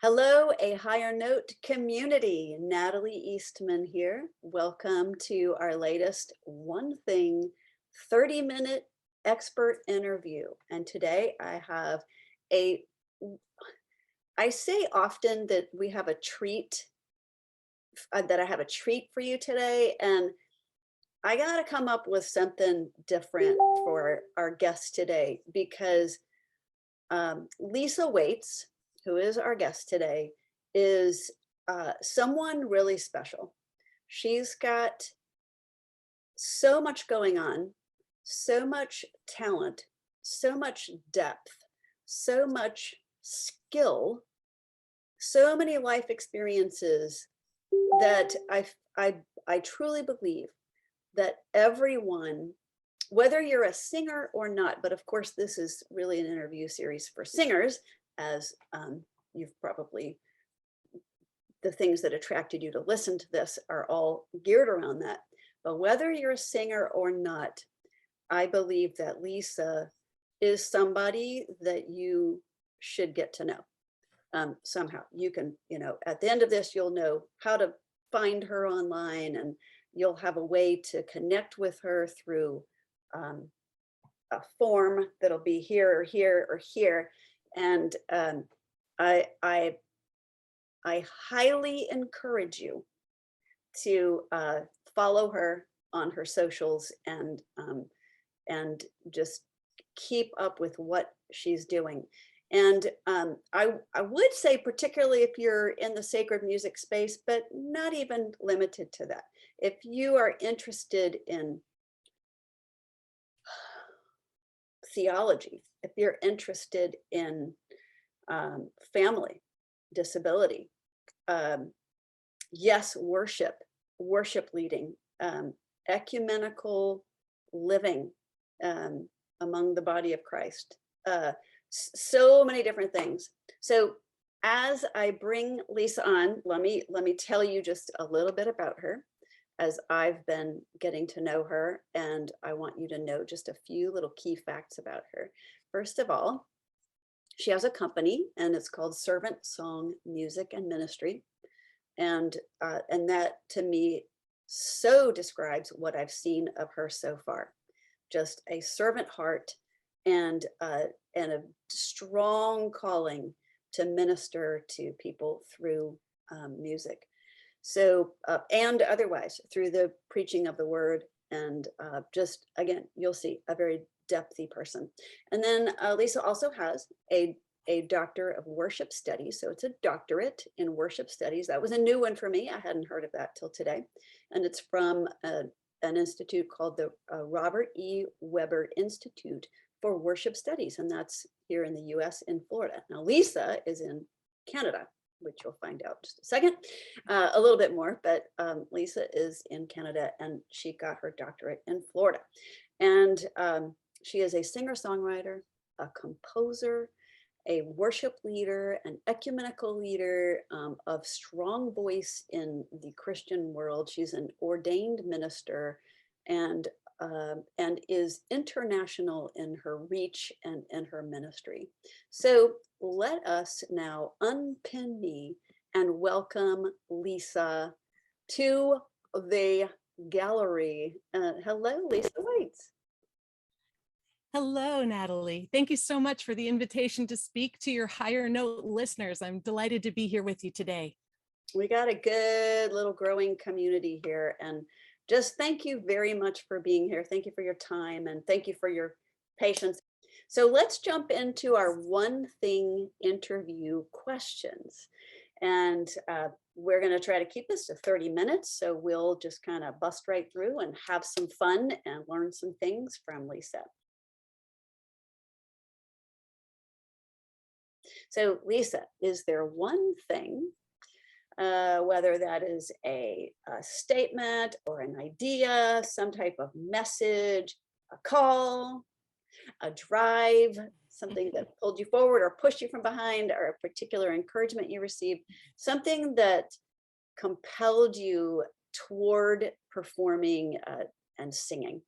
Hello, a higher note community. Natalie Eastman here. Welcome to our latest One Thing 30-minute expert interview. And today I have a, I say often that we have a treat, that I have a treat for you today. And I got to come up with something different for our guest today because Lisa Waits, who is our guest today, is someone really special. She's got so much going on, so much talent, so much depth, so much skill, so many life experiences that I truly believe that everyone, whether you're a singer or not, but of course this is really an interview series for singers, as you've probably, the things that attracted you to listen to this are all geared around that. But whether you're a singer or not, I believe that Lisa is somebody that you should get to know. Somehow you can, at the end of this, you'll know how to find her online, and you'll have a way to connect with her through a form that'll be here or here or here. And I highly encourage you to follow her on her socials and just keep up with what she's doing. And I would say, particularly if you're in the sacred music space, but not even limited to that. If you are interested in theology, if you're interested in family, disability, yes, worship leading, ecumenical living among the body of Christ, so many different things. So as I bring Lisa on, let me tell you just a little bit about her, as I've been getting to know her, and I want you to know just a few little key facts about her. First of all, she has a company, and it's called Servant Song Music and Ministry, and that to me so describes what I've seen of her so far. Just a servant heart and a strong calling to minister to people through music. So, and otherwise through the preaching of the word, and just, again, you'll see a very depthy person. And then Lisa also has a doctor of worship studies. So it's a doctorate in worship studies. That was a new one for me. I hadn't heard of that till today. And it's from an institute called the Robert E. Weber Institute for Worship Studies. And that's here in the US in Florida. Now, Lisa is in Canada, which you'll find out just a second, a little bit more, but Lisa is in Canada, and she got her doctorate in Florida. And she is a singer-songwriter, a composer, a worship leader, an ecumenical leader of strong voice in the Christian world. She's an ordained minister and is international in her reach and in her ministry. So let us now unpin me and welcome Lisa to the gallery. Hello, Lisa Waits. Hello, Natalie. Thank you so much for the invitation to speak to your Higher Note listeners. I'm delighted to be here with you today. We got a good little growing community here, and just thank you very much for being here. Thank you for your time, and thank you for your patience. So let's jump into our one thing interview questions. And we're going to try to keep this to 30 minutes. So we'll just kind of bust right through and have some fun and learn some things from Lisa. So Lisa, is there one thing, whether that is a statement or an idea, some type of message, a call, a drive, something that pulled you forward or pushed you from behind, or a particular encouragement you received, something that compelled you toward performing and singing?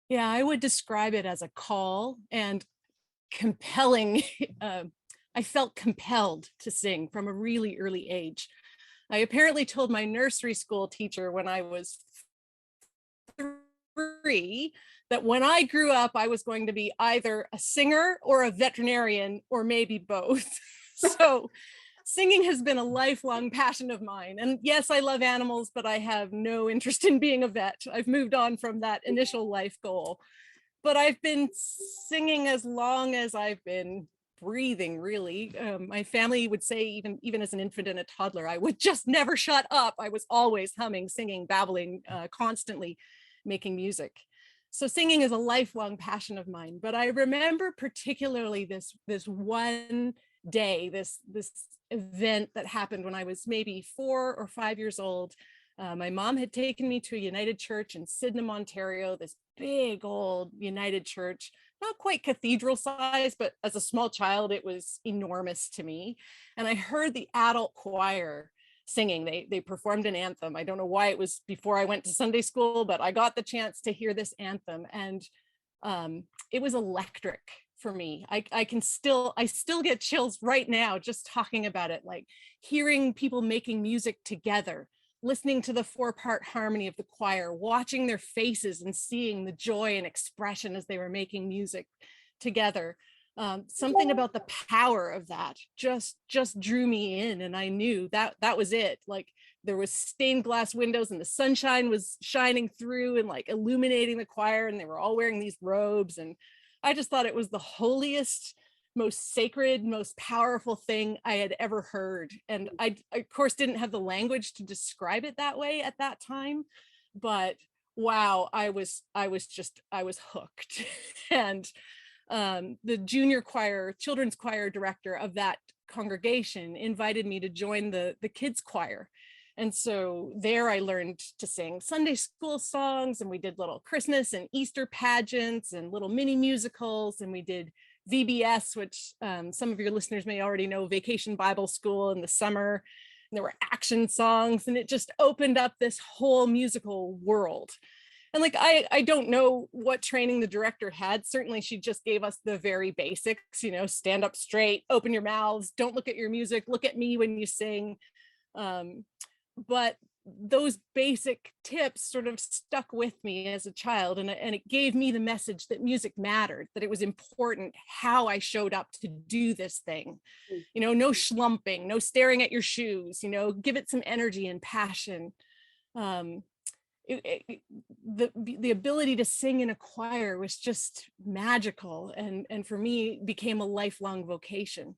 Yeah, I would describe it as a call and compelling I felt compelled to sing from a really early age. I apparently told my nursery school teacher when I was 3 that when I grew up, I was going to be either a singer or a veterinarian, or maybe both. So singing has been a lifelong passion of mine. And yes, I love animals, but I have no interest in being a vet. I've moved on from that initial life goal. But I've been singing as long as I've been breathing, really. My family would say even as an infant and a toddler, I would just never shut up. I was always humming, singing, babbling, constantly making music. So singing is a lifelong passion of mine. But I remember particularly this one day, this event that happened when I was maybe 4 or 5 years old. My mom had taken me to a United Church in Sydenham, Ontario, this big old United Church, not quite cathedral size, but as a small child, it was enormous to me. And I heard the adult choir singing. They performed an anthem. I don't know why it was before I went to Sunday school, but I got the chance to hear this anthem, and it was electric for me. I still get chills right now just talking about it, like hearing people making music together, listening to the 4-part harmony of the choir, watching their faces and seeing the joy and expression as they were making music together. Something about the power of that just drew me in, and I knew that was it. Like there was stained glass windows and the sunshine was shining through and like illuminating the choir, and they were all wearing these robes, and I just thought it was the holiest, most sacred, most powerful thing I had ever heard. And I of course didn't have the language to describe it that way at that time, but wow, I was hooked. And the junior choir, children's choir director of that congregation invited me to join the kids choir. And so there I learned to sing Sunday school songs, and we did little Christmas and Easter pageants and little mini musicals, and we did VBS, which some of your listeners may already know, Vacation Bible School in the summer. And there were action songs, and it just opened up this whole musical world. And like, I don't know what training the director had. Certainly she just gave us the very basics, stand up straight, open your mouths, don't look at your music, look at me when you sing. But those basic tips sort of stuck with me as a child, and it gave me the message that music mattered, that it was important how I showed up to do this thing. No schlumping, no staring at your shoes, give it some energy and passion. The ability to sing in a choir was just magical, and for me became a lifelong vocation.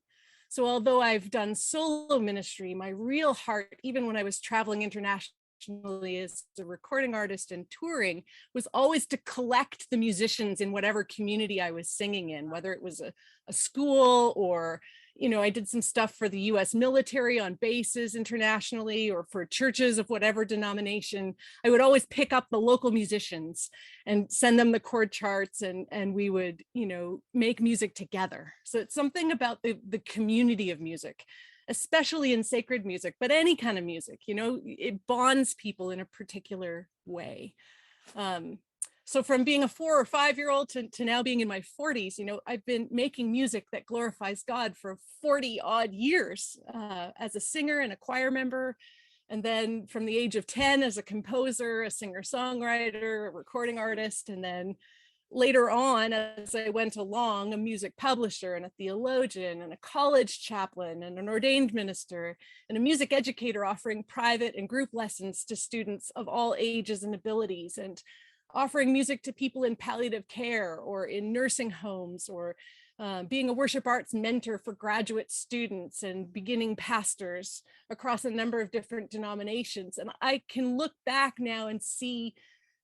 So although I've done solo ministry, my real heart, even when I was traveling internationally as a recording artist and touring, was always to collect the musicians in whatever community I was singing in, whether it was a school or, I did some stuff for the US military on bases internationally, or for churches of whatever denomination. I would always pick up the local musicians and send them the chord charts, and we would, make music together. So it's something about the community of music, especially in sacred music, but any kind of music, it bonds people in a particular way. So from being a 4 or 5 year old to now being in my 40s, I've been making music that glorifies God for 40 odd years as a singer and a choir member. And then from the age of 10 as a composer, a singer-songwriter, a recording artist. And then later on, as I went along, a music publisher and a theologian and a college chaplain and an ordained minister and a music educator offering private and group lessons to students of all ages and abilities, and offering music to people in palliative care or in nursing homes, or being a worship arts mentor for graduate students and beginning pastors across a number of different denominations. And I can look back now and see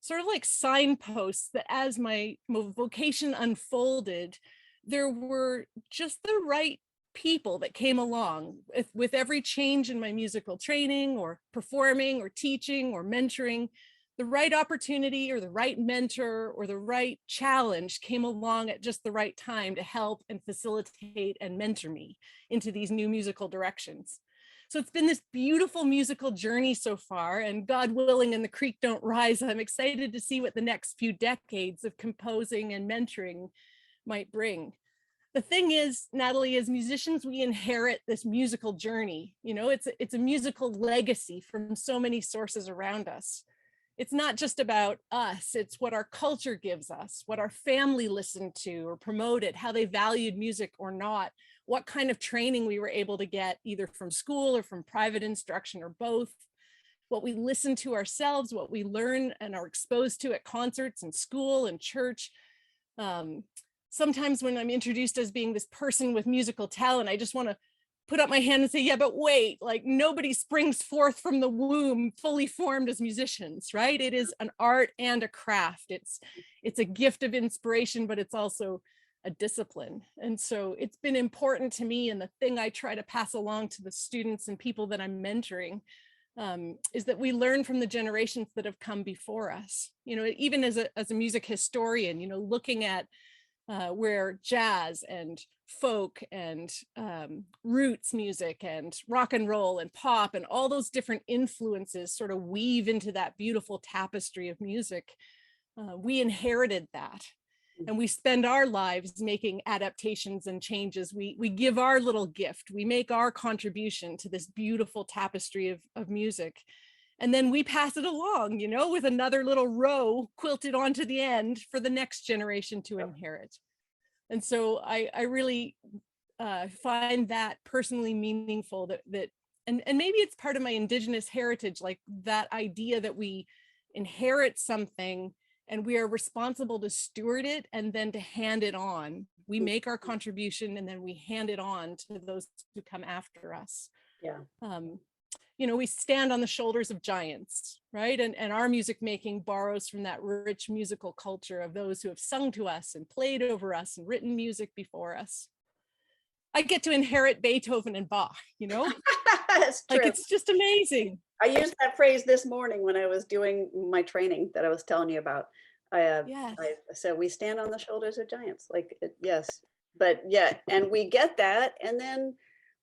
sort of like signposts that as my vocation unfolded, there were just the right people that came along with every change in my musical training or performing or teaching or mentoring. The right opportunity or the right mentor or the right challenge came along at just the right time to help and facilitate and mentor me into these new musical directions. So it's been this beautiful musical journey so far, and God willing and the creek don't rise, I'm excited to see what the next few decades of composing and mentoring might bring. the thing is, Natalie, as musicians, we inherit this musical journey. You know, it's a musical legacy from so many sources around us. It's not just about us, it's what our culture gives us, what our family listened to or promoted, how they valued music or not, what kind of training we were able to get either from school or from private instruction or both, what we listen to ourselves, what we learn and are exposed to at concerts and school and church. Sometimes when I'm introduced as being this person with musical talent, I just want to put up my hand and say, yeah, but wait, like nobody springs forth from the womb fully formed as musicians, right? It is an art and a craft. It's a gift of inspiration, but it's also a discipline. And so it's been important to me, and the thing I try to pass along to the students and people that I'm mentoring is that we learn from the generations that have come before us. You know, even as a music historian, you know, looking at where jazz and folk and roots music and rock and roll and pop and all those different influences sort of weave into that beautiful tapestry of music. We inherited that. And we spend our lives making adaptations and changes. We give our little gift. We make our contribution to this beautiful tapestry of music. And then we pass it along, you know, with another little row quilted onto the end for the next generation to inherit. And so I really find that personally meaningful, and maybe it's part of my Indigenous heritage, like that idea that we inherit something and we are responsible to steward it and then to hand it on. We make our contribution and then we hand it on to those who come after us. Yeah. You know, we stand on the shoulders of giants, right? And our music making borrows from that rich musical culture of those who have sung to us and played over us and written music before us. I get to inherit Beethoven and Bach, you know? That's true. Like, it's just amazing. I used that phrase this morning when I was doing my training that I was telling you about. Yes. I said, we stand on the shoulders of giants. Like, yes, but yeah, and we get that. And then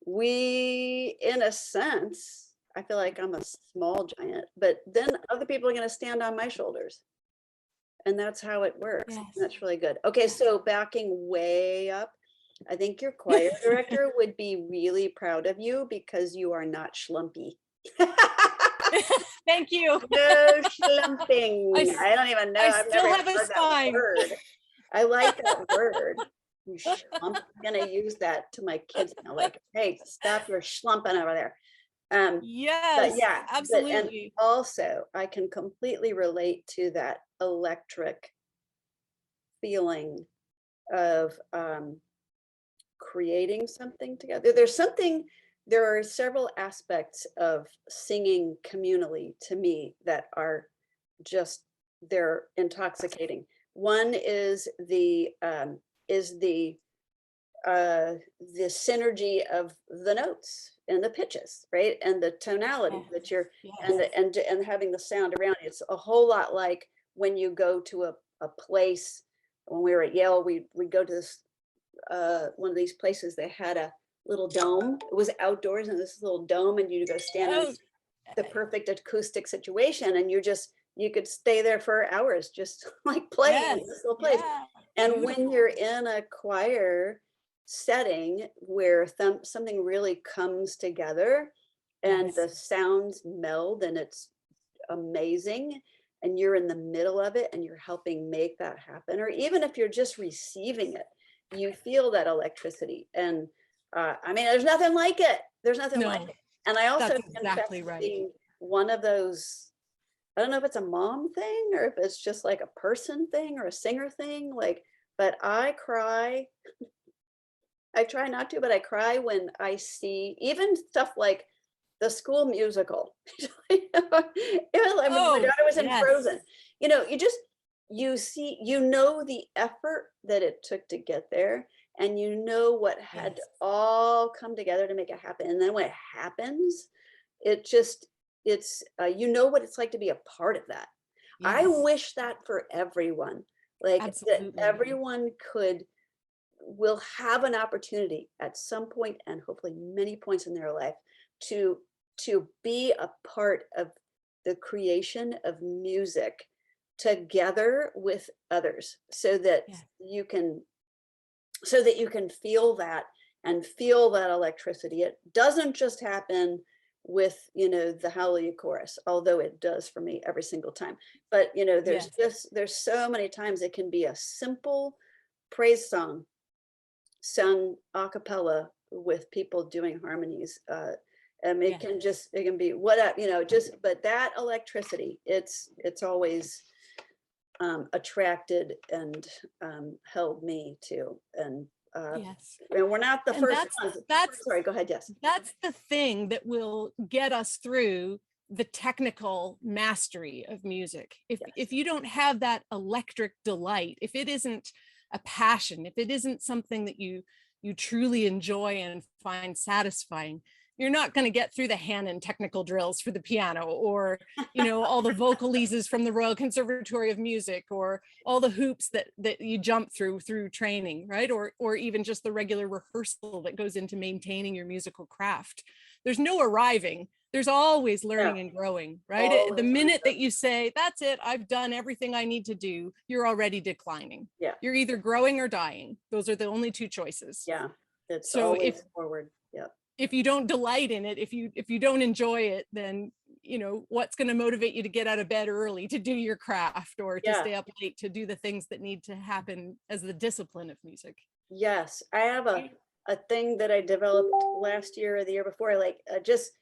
we, in a sense, I feel like I'm a small giant, but then other people are going to stand on my shoulders. And that's how it works. Yes. That's really good. Okay, so backing way up, I think your choir director would be really proud of you because you are not schlumpy. Thank you. No schlumping. I don't even know. I I've still never have a heard that spine. word. I like that word. You schlump. I'm gonna use that to my kids now. Like, hey, stop your schlumping over there. Yes, But yeah, absolutely. and also I can completely relate to that electric feeling of creating something together. There are several aspects of singing communally to me that are just, they're intoxicating. One is the synergy of the notes and the pitches, right? And the tonality that you're, and having the sound around you. It's a whole lot like when you go to a place. When we were at Yale, we'd go to this, one of these places. They had a little dome. It was outdoors in this little dome, and you go stand in the perfect acoustic situation, and you could stay there for hours just like playing in this little place. And when you're in a choir setting where something really comes together and the sounds meld and it's amazing, and you're in the middle of it and you're helping make that happen, or even if you're just receiving it, you feel that electricity. And I mean, there's nothing like it. There's nothing like it. And I also confess being one of those, I don't know if it's a mom thing or if it's just like a person thing or a singer thing, like, but I cry. I try not to, but I cry when I see even stuff like the School Musical. My daughter was in Frozen. You know, you see, you know, the effort that it took to get there, and you know what had to all come together to make it happen. And then when it happens, it's you know what it's like to be a part of that. I wish that for everyone, like that everyone will have an opportunity at some point, and hopefully many points in their life, to be a part of the creation of music together with others, so that you can so that you can feel that and feel that electricity. It doesn't just happen with, the Hallelujah chorus, although it does for me every single time. But, Yes. there's so many times it can be a simple praise song sung a cappella with people doing harmonies. It can be whatever, but that electricity, it's always attracted and held me too. And Yes. and we're not the And first ones. that's Sorry, go ahead. Yes. that's the thing that will get us through the technical mastery of music. If Yes. if you don't have that electric delight, if it isn't a passion, if it isn't something that you truly enjoy and find satisfying, you're not going to get through the Hanon technical drills for the piano, or all the vocalises from the Royal Conservatory of Music, or all the hoops that you jump through training, right? Or even just the regular rehearsal that goes into maintaining your musical craft. There's no arriving. There's always learning and growing, right? The minute that you say, that's it, I've done everything I need to do, you're already declining. Yeah. You're either growing or dying. Those are the only two choices. Yeah. It's so always forward. Yeah. If you don't delight in it, if you don't enjoy it, then what's going to motivate you to get out of bed early to do your craft, or to stay up late to do the things that need to happen as the discipline of music? Yes, I have a thing that I developed last year or the year before, like just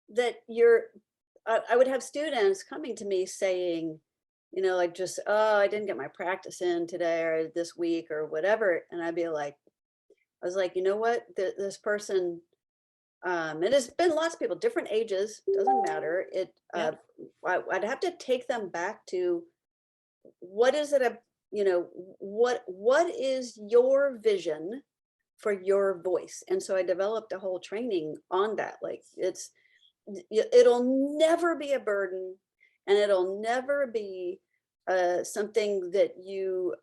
that I would have students coming to me saying, like, just, oh, I didn't get my practice in today or this week or whatever. And I was like, you know what, this person, it has been lots of people, different ages, doesn't matter. I'd have to take them back to what is it, what is your vision for your voice? And so I developed a whole training on that. Like it'll never be a burden, and it'll never be something that you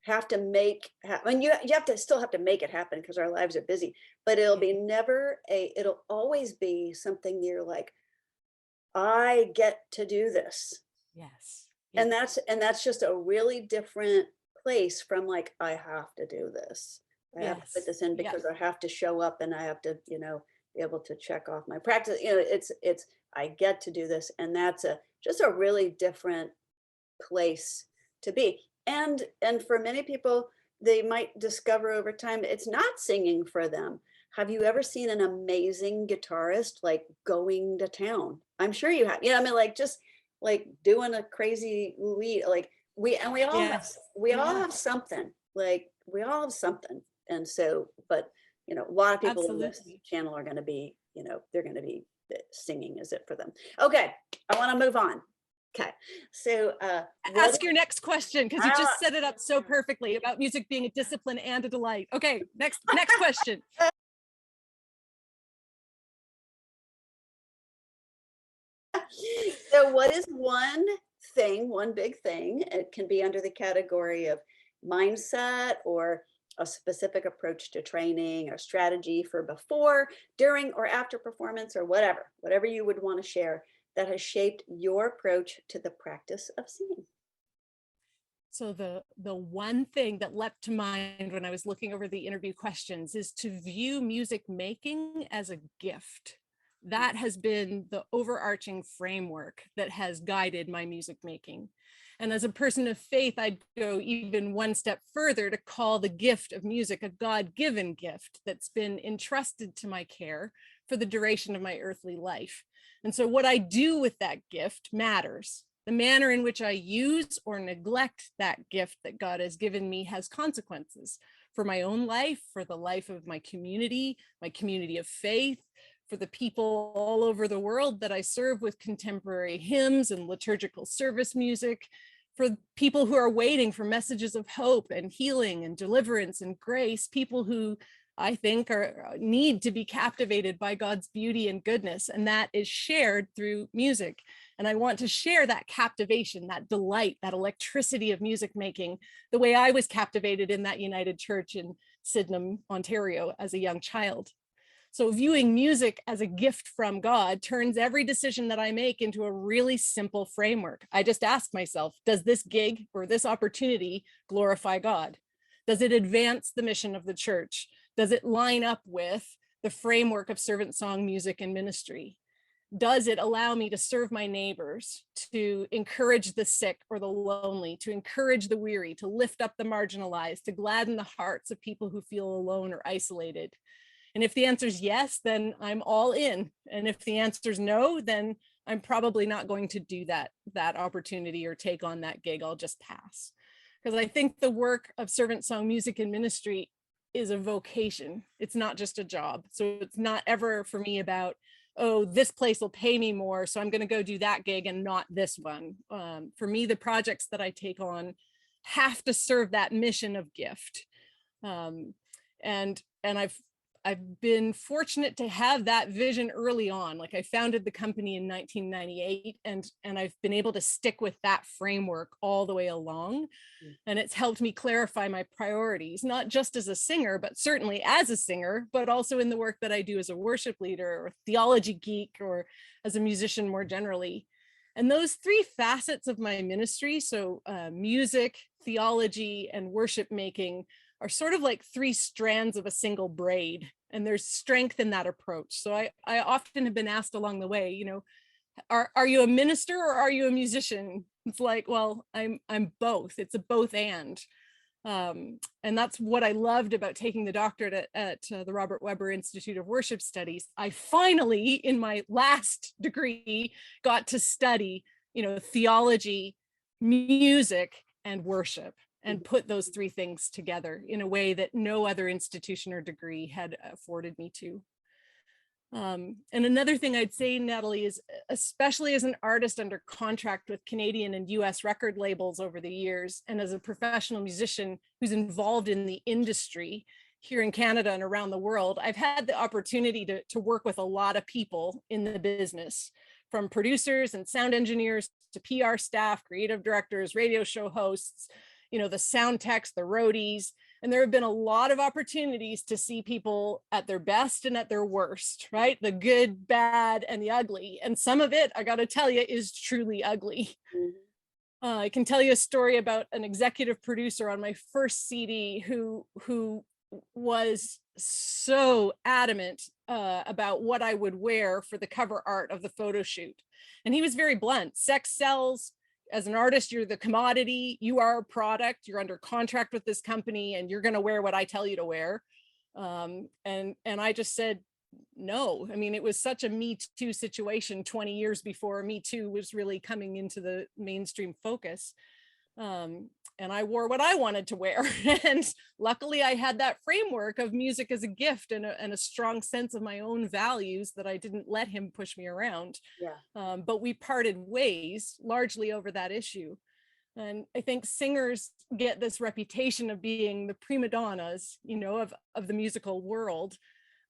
have to make happen. You still have to make it happen because our lives are busy, but it'll always be something you're like, I get to do this. Yes. And that's just a really different place from like, I have to do this. I have to put this in because I have to show up, and I have to, be able to check off my practice. It's I get to do this, and that's just a really different place to be. And for many people, they might discover over time it's not singing for them. Have you ever seen an amazing guitarist like going to town? I'm sure you have. Like just like doing a crazy lead, like we all have something, like we all have something. And so, but a lot of people in this channel are going to be, they're going to be singing is it for them. Okay, I want to move on. Okay, so ask your next question, because you just set it up so perfectly about music being a discipline and a delight. Okay, next question. So what is one big thing? It can be under the category of mindset, or a specific approach to training, or strategy for before, during, or after performance, or whatever you would want to share that has shaped your approach to the practice of singing. So the one thing that leapt to mind when I was looking over the interview questions is to view music making as a gift. That has been the overarching framework that has guided my music making. And as a person of faith, I'd go even one step further to call the gift of music a God-given gift that's been entrusted to my care for the duration of my earthly life. And so what I do with that gift matters. The manner in which I use or neglect that gift that God has given me has consequences for my own life, for the life of my community of faith, for the people all over the world that I serve with contemporary hymns and liturgical service music, for people who are waiting for messages of hope and healing and deliverance and grace, people who I think need to be captivated by God's beauty and goodness, and that is shared through music. And I want to share that captivation, that delight, that electricity of music making, the way I was captivated in that United Church in Sydenham, Ontario, as a young child. So viewing music as a gift from God turns every decision that I make into a really simple framework. I just ask myself, does this gig or this opportunity glorify God? Does it advance the mission of the church? Does it line up with the framework of servant song music and ministry? Does it allow me to serve my neighbors, to encourage the sick or the lonely, to encourage the weary, to lift up the marginalized, to gladden the hearts of people who feel alone or isolated? And if the answer is yes, then I'm all in. And if the answer is no, then I'm probably not going to do that opportunity or take on that gig. I'll just pass. Because I think the work of servant song music and ministry is a vocation. It's not just a job. So it's not ever for me about, oh, this place will pay me more, so I'm going to go do that gig and not this one. For me, the projects that I take on have to serve that mission of gift. And I've been fortunate to have that vision early on. Like, I founded the company in 1998, and I've been able to stick with that framework all the way along. And it's helped me clarify my priorities, not just as a singer, but certainly as a singer, but also in the work that I do as a worship leader or theology geek or as a musician more generally. And those three facets of my ministry, so music, theology, and worship making, are sort of like three strands of a single braid, and there's strength in that approach. So I often have been asked along the way, you know, are you a minister or are you a musician? It's like, well, I'm both. It's a both and. And that's what I loved about taking the doctorate at the Robert Webber Institute of Worship Studies. I finally, in my last degree, got to study, you know, theology, music, and worship, and put those three things together in a way that no other institution or degree had afforded me to. And another thing I'd say, Natalie, is especially as an artist under contract with Canadian and US record labels over the years, and as a professional musician who's involved in the industry here in Canada and around the world, I've had the opportunity to work with a lot of people in the business, from producers and sound engineers to PR staff, creative directors, radio show hosts, you know, the sound techs, the roadies. And there have been a lot of opportunities to see people at their best and at their worst, right? The good, bad, and the ugly. And some of it, I got to tell you, is truly ugly. I can tell you a story about an executive producer on my first CD who was so adamant about what I would wear for the cover art of the photo shoot. And he was very blunt. Sex sells. As an artist, you're the commodity, you are a product, you're under contract with this company, and you're going to wear what I tell you to wear. And I just said, no. I mean, it was such a Me Too situation 20 years before Me Too was really coming into the mainstream focus. And I wore what I wanted to wear. And luckily I had that framework of music as a gift and a strong sense of my own values that I didn't let him push me around. Yeah. But we parted ways largely over that issue. And I think singers get this reputation of being the prima donnas, you know, of the musical world.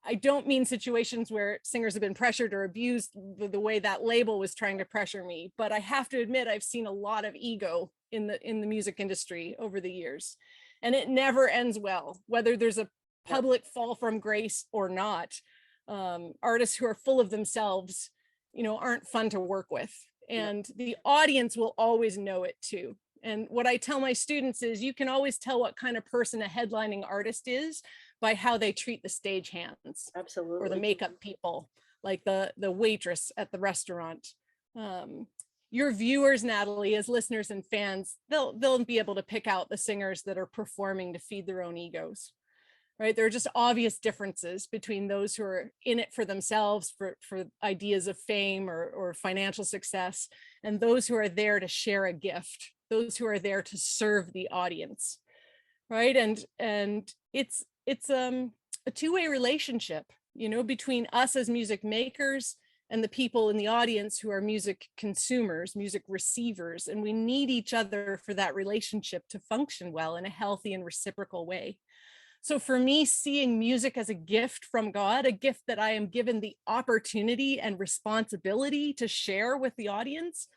I don't mean situations where singers have been pressured or abused the way that label was trying to pressure me, but I have to admit I've seen a lot of ego in the music industry over the years, and it never ends well, whether there's a public fall from grace or not. Artists who are full of themselves, you know, aren't fun to work with, and the audience will always know it too. And what I tell my students is you can always tell what kind of person a headlining artist is by how they treat the stage hands. Absolutely. Or the makeup people, like the waitress at the restaurant. Your viewers, Natalie, as listeners and fans, they'll be able to pick out the singers that are performing to feed their own egos, right? There are just obvious differences between those who are in it for themselves, for ideas of fame or financial success, and those who are there to share a gift, those who are there to serve the audience, right? And it's a two-way relationship, you know, between us as music makers and the people in the audience who are music consumers, music receivers. And we need each other for that relationship to function well in a healthy and reciprocal way. So for me, seeing music as a gift from God, a gift that I am given the opportunity and responsibility to share with the audience,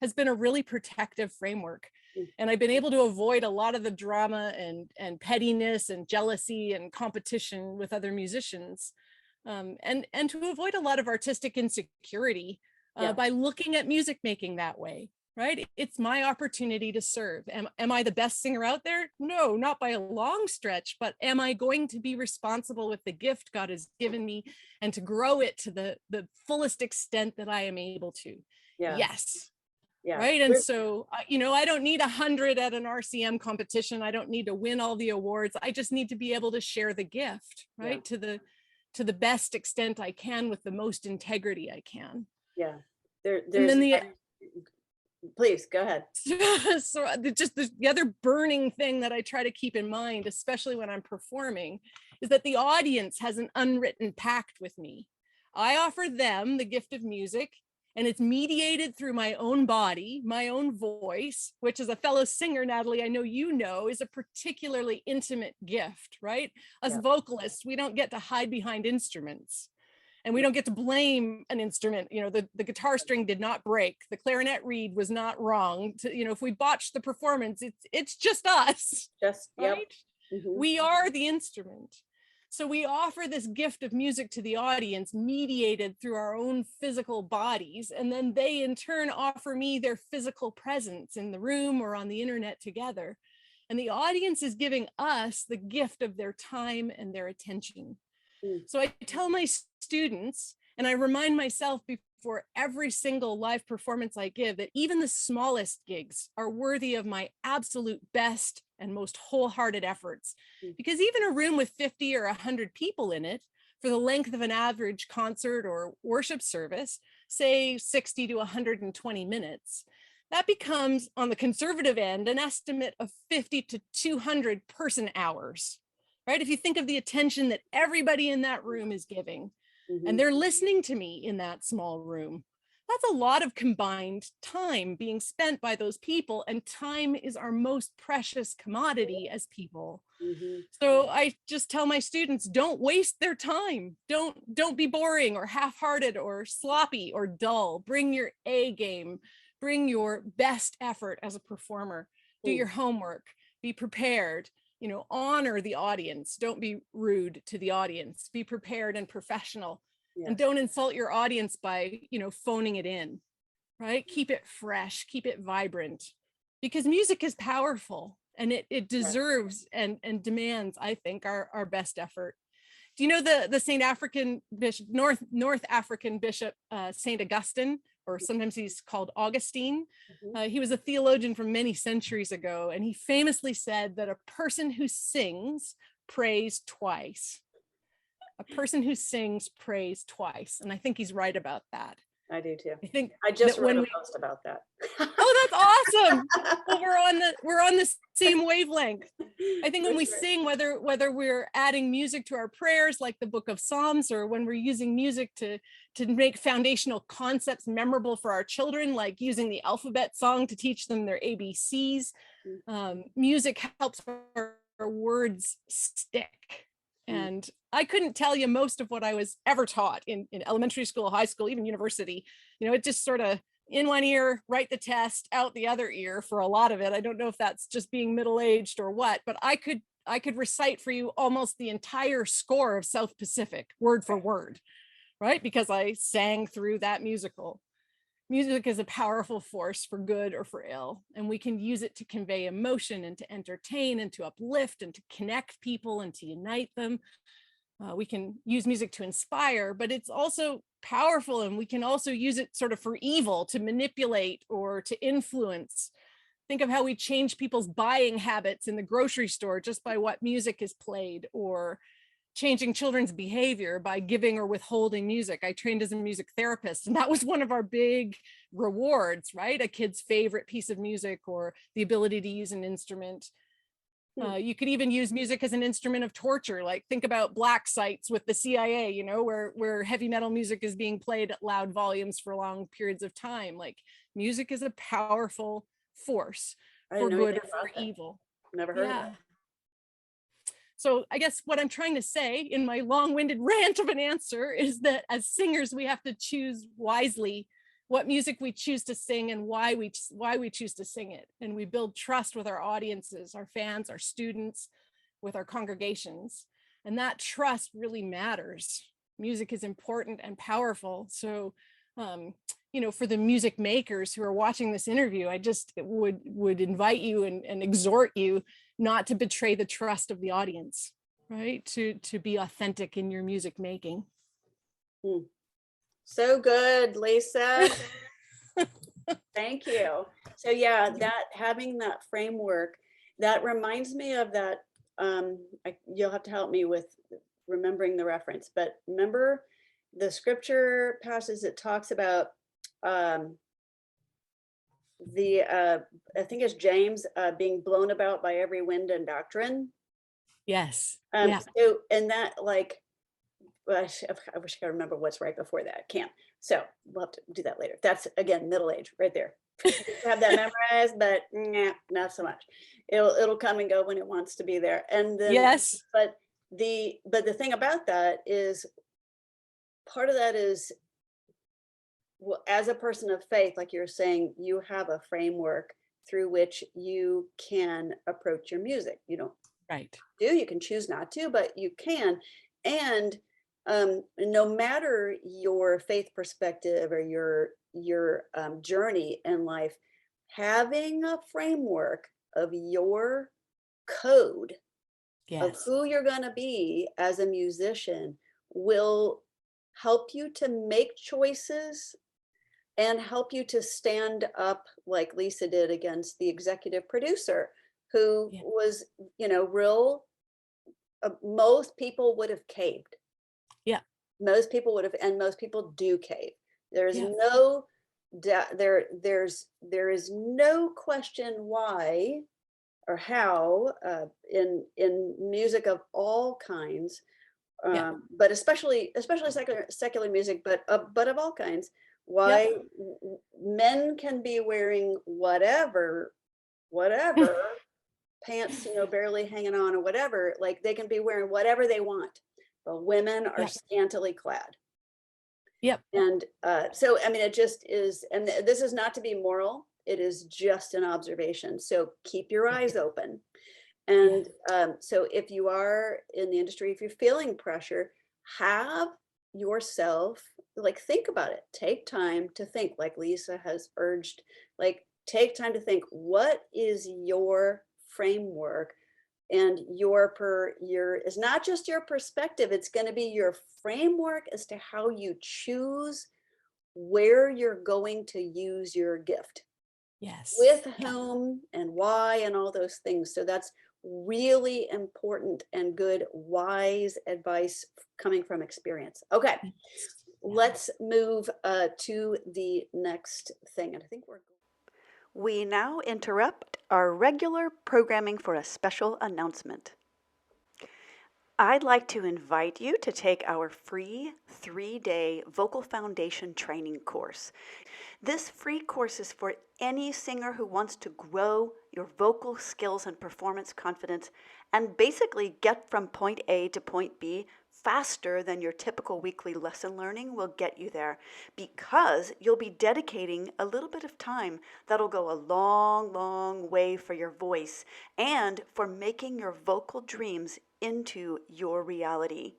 has been a really protective framework. And I've been able to avoid a lot of the drama and pettiness and jealousy and competition with other musicians, and to avoid a lot of artistic insecurity by looking at music making that way. right? It's my opportunity to serve. Am I the best singer out there? No, not by a long stretch, but am I going to be responsible with the gift God has given me and to grow it to the fullest extent that I am able to? Yeah. Yes. Yeah. Right. And so, I don't need 100 at an RCM competition. I don't need to win all the awards. I just need to be able to share the gift, right? To the best extent I can with the most integrity I can. Yeah. And There's then please go ahead. so just the other burning thing that I try to keep in mind, especially when I'm performing, is that the audience has an unwritten pact with me. I offer them the gift of music, and it's mediated through my own body, my own voice, which as a fellow singer, Natalie, I know you know, is a particularly intimate gift, right? As vocalists, we don't get to hide behind instruments. And we don't get to blame an instrument. The guitar string did not break. The clarinet reed was not wrong. If we botch the performance, it's just us. Just, right? Yep. Mm-hmm. We are the instrument. So we offer this gift of music to the audience, mediated through our own physical bodies. And then they in turn offer me their physical presence in the room or on the internet together. And the audience is giving us the gift of their time and their attention. So I tell my students, and I remind myself before every single live performance I give, that even the smallest gigs are worthy of my absolute best and most wholehearted efforts. Because even a room with 50 or 100 people in it, for the length of an average concert or worship service, say 60 to 120 minutes, that becomes, on the conservative end, an estimate of 50 to 200 person hours. Right? If you think of the attention that everybody in that room is giving, and they're listening to me in that small room, that's a lot of combined time being spent by those people. And time is our most precious commodity as people. So I just tell my students, don't waste their time. Don't be boring or half-hearted or sloppy or dull. Bring your A game. Bring your best effort as a performer. Do your homework. Be prepared. Honor the audience. Don't be rude to the audience. Be prepared and professional. And don't insult your audience by, phoning it in, right? Keep it fresh, keep it vibrant, because music is powerful and it deserves and demands, I think, our best effort. Do you know the Saint African bishop, North African bishop, Saint Augustine, or sometimes he's called Augustine? He was a theologian from many centuries ago, and he famously said that a person who sings prays twice. A person who sings prays twice, and I think he's right about that. I do too. I just wrote a post about that. Oh, that's awesome. Well, we're on the same wavelength. I think when we sing, whether we're adding music to our prayers, like the Book of Psalms, or when we're using music to make foundational concepts memorable for our children, like using the alphabet song to teach them their ABCs, music helps our words stick. And I couldn't tell you most of what I was ever taught in elementary school, high school, even university. It just sort of in one ear, write the test, out the other ear for a lot of it. I don't know if that's just being middle-aged or what, but I could recite for you almost the entire score of South Pacific, word for word, right? Because I sang through that musical. Music is a powerful force for good or for ill, and we can use it to convey emotion and to entertain and to uplift and to connect people and to unite them. We can use music to inspire, but it's also powerful, and we can also use it sort of for evil, to manipulate or to influence. Think of how we change people's buying habits in the grocery store just by what music is played, or changing children's behavior by giving or withholding music. I trained as a music therapist, and that was one of our big rewards, right? A kid's favorite piece of music or the ability to use an instrument. You could even use music as an instrument of torture. Like think about black sites with the CIA, where heavy metal music is being played at loud volumes for long periods of time. Like music is a powerful force for good or for evil. Never heard of that. So I guess what I'm trying to say in my long-winded rant of an answer is that as singers, we have to choose wisely what music we choose to sing and why we choose to sing it. And we build trust with our audiences, our fans, our students, with our congregations. And that trust really matters. Music is important and powerful. So for the music makers who are watching this interview, I just would invite you and exhort you not to betray the trust of the audience, right? To be authentic in your music making. So good, Lisa. Thank you. So yeah, that having that framework, that reminds me of that. You'll have to help me with remembering the reference, but remember the scripture passage that talks about I think it's James being blown about by every wind and doctrine. Yes. So, and that like, I wish I could remember what's right before that. Can't. So we'll have to do that later. That's again, middle age right there. Have that memorized, but not so much. It'll come and go when it wants to be there. And then, yes. But the thing about that is, part of that is, well, as a person of faith, like you're saying, you have a framework through which you can approach your music. You don't you can choose not to, but you can. And no matter your faith perspective or your journey in life, having a framework of your code of who you're going to be as a musician will help you to make choices and help you to stand up like Lisa did against the executive producer who was, real. Most people would have caved. Yeah. Most people would have, and most people do cave. There's no doubt, there is no question why or how in music of all kinds, but especially secular music, but of all kinds, why men can be wearing whatever pants, barely hanging on or whatever, like they can be wearing whatever they want, but women are scantily clad. And so, I mean, it just is, and this is not to be moral, it is just an observation. So keep your eyes open. And so if you are in the industry, if you're feeling pressure, have yourself, like, think about it. Take time to think, like Lisa has urged, like, take time to think, what is your framework? And it's not just your perspective, it's going to be your framework as to how you choose where you're going to use your gift. With whom and why and all those things. So that's really important and good, wise advice coming from experience. Okay, let's move to the next thing. And I think we now interrupt our regular programming for a special announcement. I'd like to invite you to take our free 3-day Vocal Foundation training course. This free course is for any singer who wants to grow your vocal skills and performance confidence and basically get from point A to point B faster than your typical weekly lesson learning will get you there, because you'll be dedicating a little bit of time that'll go a long, long way for your voice and for making your vocal dreams into your reality.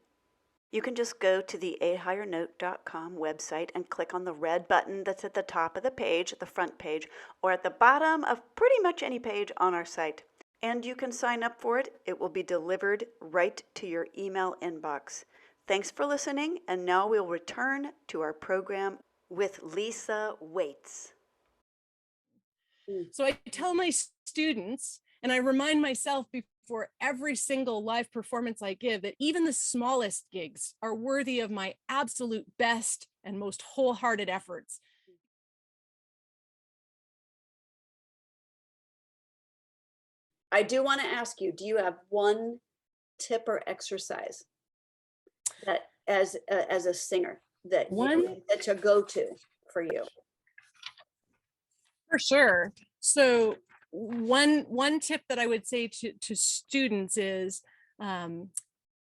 You can just go to the ahighernote.com website and click on the red button that's at the top of the page, the front page, or at the bottom of pretty much any page on our site. And you can sign up for it. It will be delivered right to your email inbox. Thanks for listening, and now we'll return to our program with Lisa Waits. So I tell my students, and I remind myself before every single live performance I give, that even the smallest gigs are worthy of my absolute best and most wholehearted efforts. I do want to ask you, do you have one tip or exercise that as a singer that to go to for you? For sure. So one tip that I would say to students is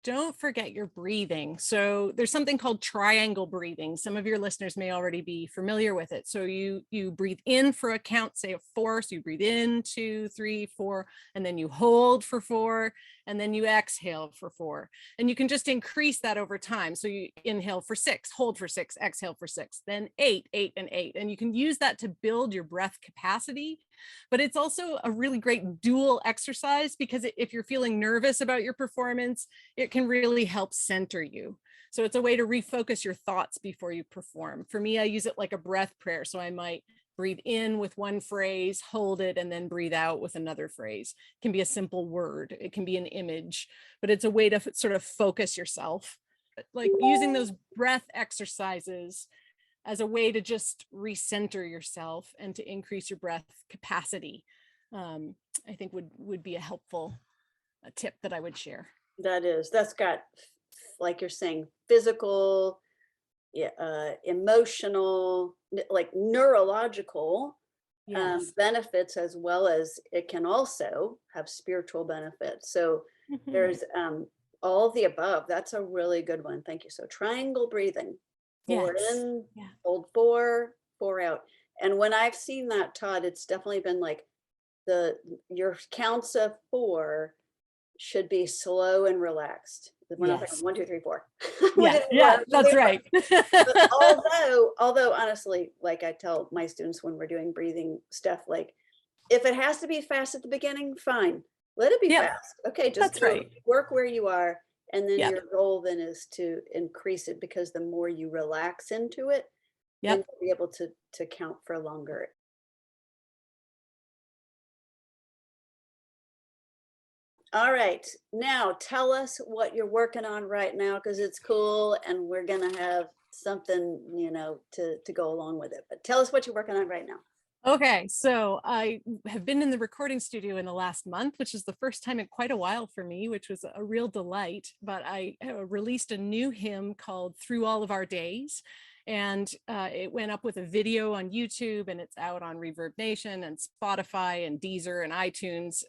don't forget your breathing. So there's something called triangle breathing. Some of your listeners may already be familiar with it. So you breathe in for a count, say of 4. So you breathe in 2, 3, 4, and then you hold for 4, and then you exhale for 4. And you can just increase that over time. So you inhale for 6, hold for 6, exhale for 6, then 8, 8, and 8. And you can use that to build your breath capacity. But it's also a really great dual exercise, because if you're feeling nervous about your performance, it can really help center you. So it's a way to refocus your thoughts before you perform. For me, I use it like a breath prayer. So I might breathe in with one phrase, hold it, and then breathe out with another phrase. It can be a simple word, it can be an image, but it's a way to sort of focus yourself. Like using those breath exercises as a way to just recenter yourself and to increase your breath capacity, I think would be a helpful tip that I would share. That's got, like you're saying, physical, emotional, like neurological Yes. benefits, as well as it can also have spiritual benefits. So Mhm. there's all of the above. That's a really good one. Thank you. So triangle breathing, 4 Yes. in, Yeah. hold 4, 4 out. And when I've seen that taught, it's definitely been like your counts of 4 should be slow and relaxed. We're not Yes. like 1, 2, 3, 4. Yeah. Yeah. That's right. But although honestly, like I tell my students when we're doing breathing stuff, like if it has to be fast at the beginning, fine, let it be Yep. fast. Okay, just That's right. work where you are, and then Yep. your goal then is to increase it, because the more you relax into it, then Yep. you'll be able to count for longer. All right, now tell us what you're working on right now, because it's cool and we're gonna have something, to go along with it. But tell us what you're working on right now. Okay, so I have been in the recording studio in the last month, which is the first time in quite a while for me, which was a real delight. But I released a new hymn called Through All of Our Days. And it went up with a video on YouTube, and it's out on Reverb Nation and Spotify and Deezer and iTunes.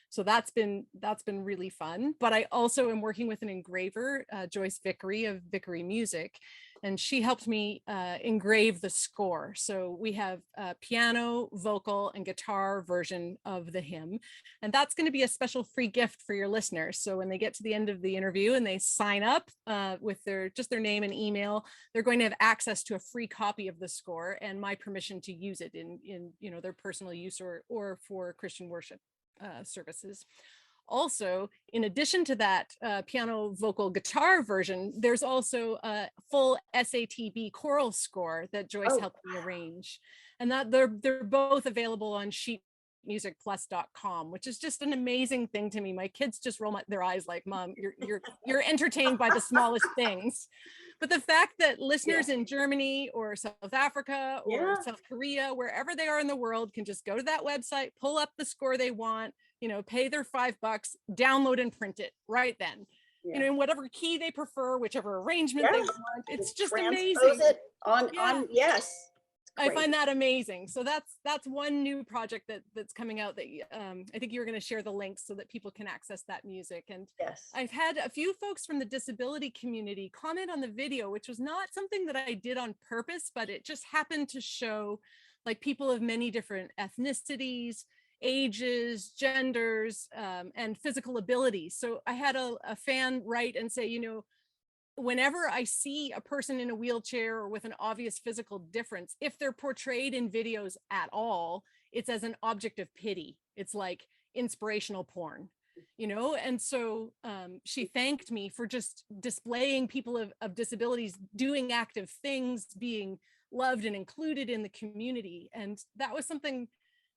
So that's been really fun. But I also am working with an engraver, Joyce Vickery of Vickery Music, and she helped me engrave the score. So we have a piano, vocal, and guitar version of the hymn. And that's going to be a special free gift for your listeners. So when they get to the end of the interview and they sign up with just their name and email, they're going to have access to a free copy of the score and my permission to use it in their personal use or for Christian worship services. Also, in addition to that piano, vocal, guitar version, there's also a full SATB choral score that Joyce helped me arrange. And that they're both available on sheetmusicplus.com, which is just an amazing thing to me. My kids just roll their eyes like, Mom, you're entertained by the smallest things. But the fact that listeners in Germany or South Africa or South Korea, wherever they are in the world, can just go to that website, pull up the score they want, pay their $5, download and print it right then, in whatever key they prefer, whichever arrangement they want. It's just amazing. It on yes. I find that amazing. So that's one new project that's coming out that I think you're going to share the links so that people can access that music. And I've had a few folks from the disability community comment on the video, which was not something that I did on purpose, but it just happened to show like people of many different ethnicities, ages, genders, and physical abilities. So I had a fan write and say, whenever I see a person in a wheelchair or with an obvious physical difference, if they're portrayed in videos at all, it's as an object of pity. It's like inspirational porn, And so she thanked me for just displaying people of disabilities doing active things, being loved and included in the community. And that was something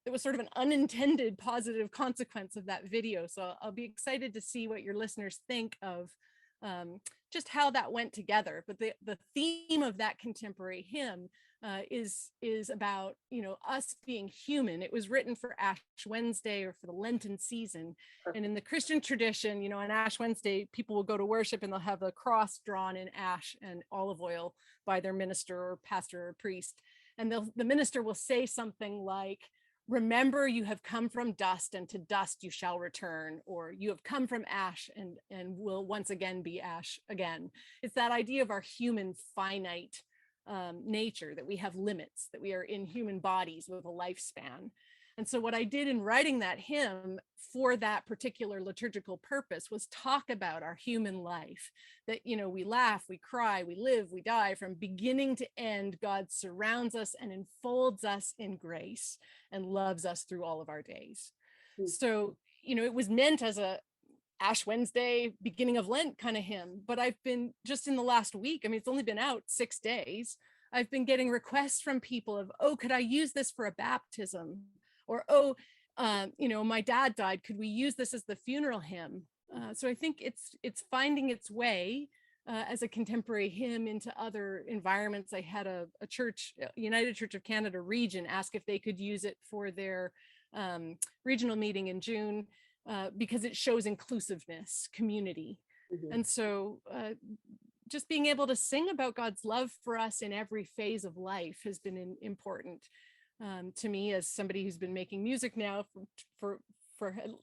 that was sort of an unintended positive consequence of that video. So I'll be excited to see what your listeners think of just how that went together. But the theme of that contemporary hymn is about, us being human. It was written for Ash Wednesday or for the Lenten season. And in the Christian tradition, on Ash Wednesday, people will go to worship and they'll have a cross drawn in ash and olive oil by their minister or pastor or priest. And the minister will say something like, remember you have come from dust and to dust you shall return, or you have come from ash and will once again be ash again. It's that idea of our human finite nature, that we have limits, that we are in human bodies with a lifespan. And so what I did in writing that hymn for that particular liturgical purpose was talk about our human life, that, you know, we laugh, we cry, we live, we die. From beginning to end, God surrounds us and enfolds us in grace and loves us through all of our days. So, you know, it was meant as a Ash Wednesday, beginning of Lent kind of hymn, but I've been just in the last week, I mean, it's only been out 6 days. I've been getting requests from people of, oh, could I use this for a baptism? Or, oh, you know, my dad died, could we use this as the funeral hymn? So I think it's finding its way as a contemporary hymn into other environments. I had a church, United Church of Canada region, ask if they could use it for their regional meeting in June, because it shows inclusiveness, community. And so just being able to sing about God's love for us in every phase of life has been important to me, as somebody who's been making music now for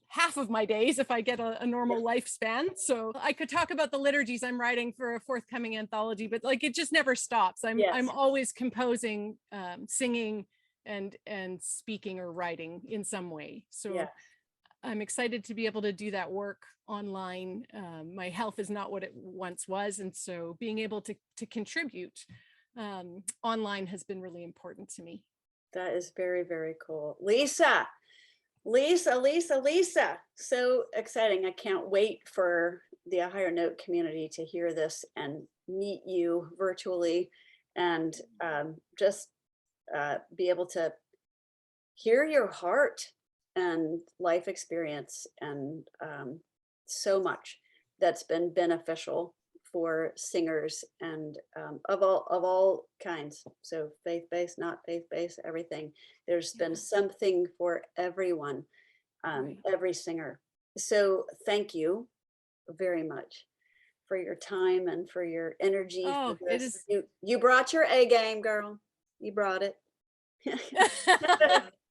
half of my days, if I get a normal lifespan. So I could talk about the liturgies I'm writing for a forthcoming anthology, but like it just never stops. I'm always composing, singing, and speaking or writing in some way. So I'm excited to be able to do that work online. My health is not what it once was, and so being able to contribute online has been really important to me. That is very, very cool. Lisa. So exciting. I can't wait for the A Higher Note community to hear this and meet you virtually, and just be able to hear your heart and life experience, and so much that's been beneficial for singers, and of all kinds. So faith-based, not faith-based, everything. There's been something for everyone, every singer. So thank you very much for your time and for your energy. Oh, for this. You brought your A game, girl. You brought it.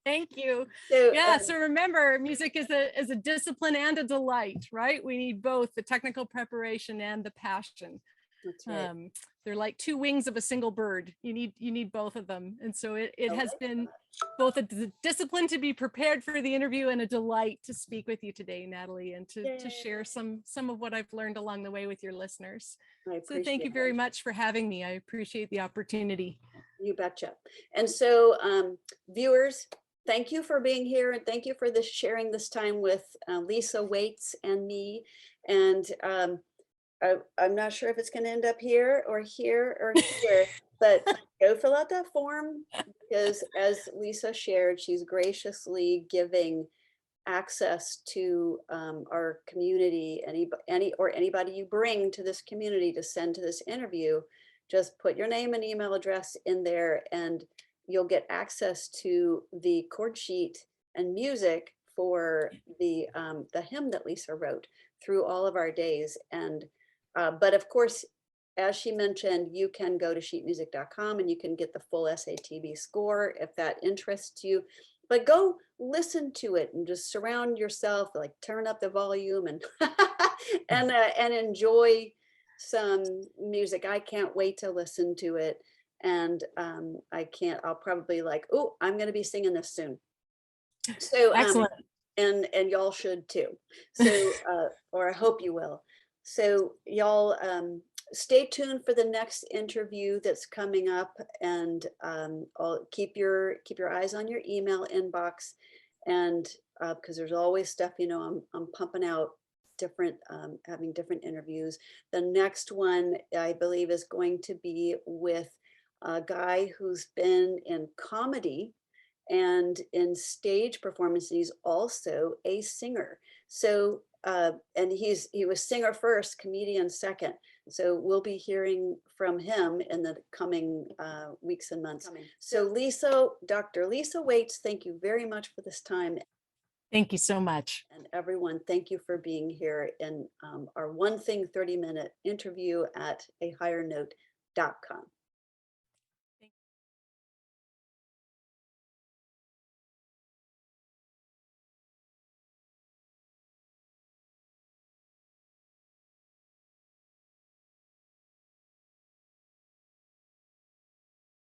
Thank you. So, so remember, music is a discipline and a delight, right? We need both the technical preparation and the passion. That's right. They're like two wings of a single bird. You need both of them. And so it has been both a discipline to be prepared for the interview and a delight to speak with you today, Natalie, and to share some of what I've learned along the way with your listeners. So thank you very much for having me. I appreciate the opportunity. You betcha. And so viewers, thank you for being here, and thank you for sharing this time with Lisa Waits and me. And I'm not sure if it's going to end up here or here or here, but go fill out that form, because as Lisa shared, she's graciously giving access to our community. Anybody you bring to this community to send to this interview, just put your name and email address in there, and you'll get access to the chord sheet and music for the hymn that Lisa wrote through all of our days. And but of course, as she mentioned, you can go to sheetmusic.com and you can get the full SATB score if that interests you. But go listen to it and just surround yourself, like turn up the volume and and enjoy some music. I can't wait to listen to it. And I'll probably like, oh, I'm going to be singing this soon. So excellent. And y'all should too. So or I hope you will. So y'all stay tuned for the next interview that's coming up, and I'll keep your eyes on your email inbox, and because there's always stuff, you know, I'm pumping out different having different interviews. The next one I believe is going to be with a guy who's been in comedy and in stage performance. He's also a singer. So and he was singer first, comedian second. So we'll be hearing from him in the coming weeks and months. So Dr. Lisa Waits, thank you very much for this time. Thank you so much. And everyone, thank you for being here in our One Thing 30-minute interview at ahighernote.com.